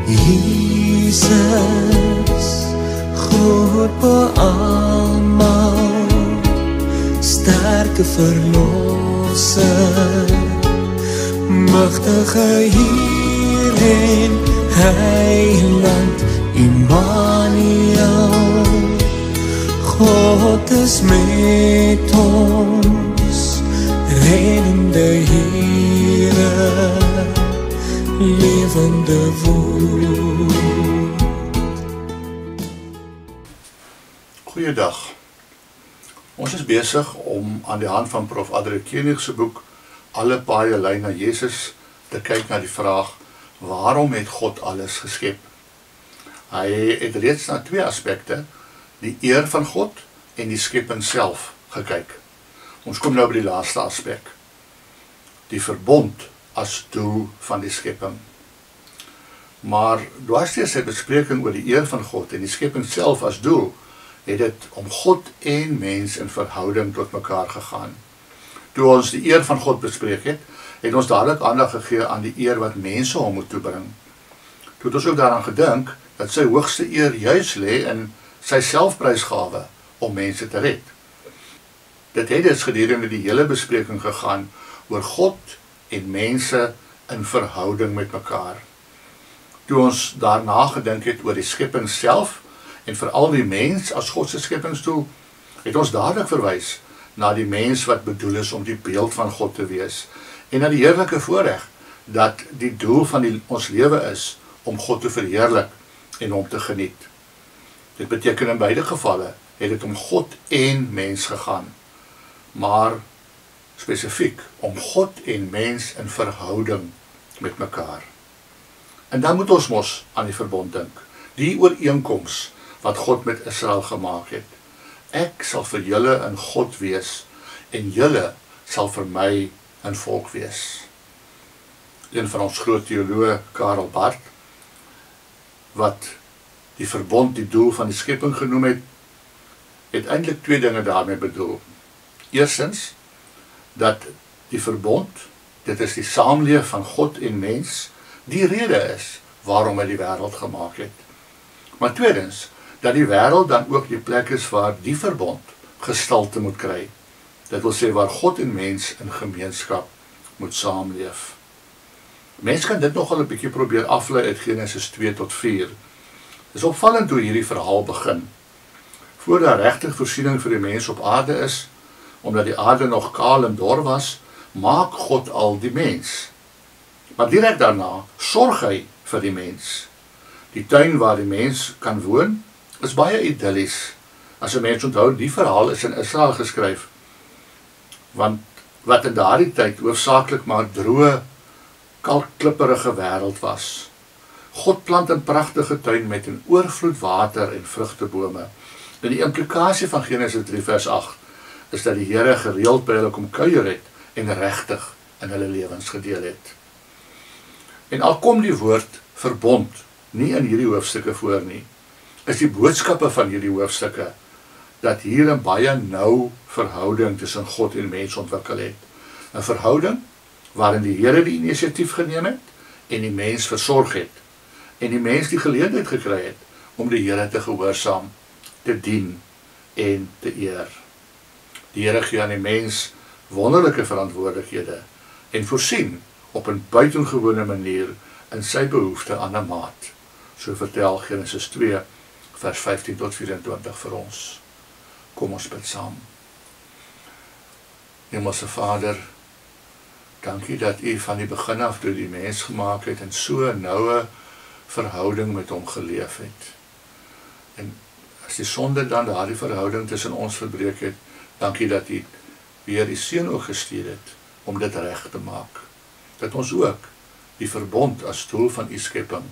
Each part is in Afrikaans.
Jesus, groot bo almal, sterke verlosser, magtige Heer en Heiland, Immanuel, God is met ons, reddende Heere, levende woord. Goeiedag. Ons is besig om aan die hand van Prof. Adriaan Koenig se boek Alle paaie lei na Jesus te kyk na die vraag: waarom het God alles geskep? Hy het reeds na twee aspekte, die eer van God en die skepping self, gekyk. Ons kom nou by die laaste aspek, die verbond as doel van die skepping. Maar dwars deur sy bespreking oor die eer van God en die skepping self as doel, het dit om God en mens in verhouding tot mekaar gegaan. Toe ons die eer van God bespreek het, het ons dadelik aandag gegee aan die eer wat mense hom moet toebring. Toe het ons ook daaraan gedink dat sy hoogste eer juis lê in sy selfprysgawe om mense te red. Dit het dus gedurende die hele bespreking gegaan oor God en mense in verhouding met mekaar. Toe ons daarna gedink het oor die skepping self en veral die mens as God se skepingsdoel, het ons dadelik verwys na die mens wat bedoel is om die beeld van God te wees en na die heerlike voorreg dat die doel van ons lewe is om God te verheerlik en hom te geniet. Dit beteken in beide gevalle het dit om God en mens gegaan, maar spesifiek om God en mens in verhouding met mekaar. En dan moet ons mos aan die verbond dink, die ooreenkoms wat God met Israel gemaak het. Ek sal vir julle in God wees, en julle sal vir my in volk wees. Een van ons groot teoloog, Karl Barth, wat die verbond die doel van die skepping genoem het, het eintlik twee dinge daarmee bedoel. Eerstens, dat die verbond, dit is die saamleef van God en mens, die rede is waarom hy die wêreld gemaak het. Maar tweedens, dat die wêreld dan ook die plek is waar die verbond gestalte moet kry. Dit wil sê waar God en mens in gemeenskap moet saamleef. Mens kan dit nogal 'n bietjie probeer aflei uit Genesis 2 tot 4. Dit is opvallend hoe hierdie verhaal begin. Voor daar regtig voorsiening vir die mens op aarde is, omdat die aarde nog kaal en dor was, maak God al die mens. Maar direk daarna sorg hy vir die mens. Die tuin waar die mens kan woon, is baie idyllies. As 'n mens onthou, die verhaal is in Israel geskryf, want wat in daardie tyd hoofsaaklik maar droë, kalkklipperige wêreld was. God plant 'n pragtige tuin met 'n oorvloed water en vrugtebome. En die implikasie van Genesis 3 vers 8 is dat die Here gereeld by hulle kom kuier het en regtig in hulle lewens gedeel het. En al kom die woord verbond nie in hierdie hoofstukke voor nie, is die boodskappe van hierdie hoofstukke dat hier 'n baie nou verhouding tussen God en mens ontwikkel het. 'n Verhouding waarin die Here die inisiatief geneem het en die mens versorg het en die mens die geleentheid gekry het om die Here te gehoorsaam, te dien en te eer. Die Here gee aan die mens wonderlike verantwoordelikhede en voorsien op 'n buitengewone manier in sy behoefte aan 'n maat. So vertel Genesis 2 vers 15 tot 24 vir ons. Kom ons bid saam. Hemelse Vader, dankie dat U van die begin af toe die mens gemaak het en so 'n noue verhouding met hom geleef het. En as die sonde dan daardie verhouding tussen ons verbreek het, dankie dat U weer die Seun ook gestuur het om dit reg te maak. Dat ons ook die verbond as doel van U skepping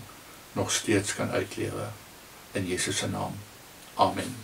nog steeds kan uitlewe. In Jesus se naam. Amen.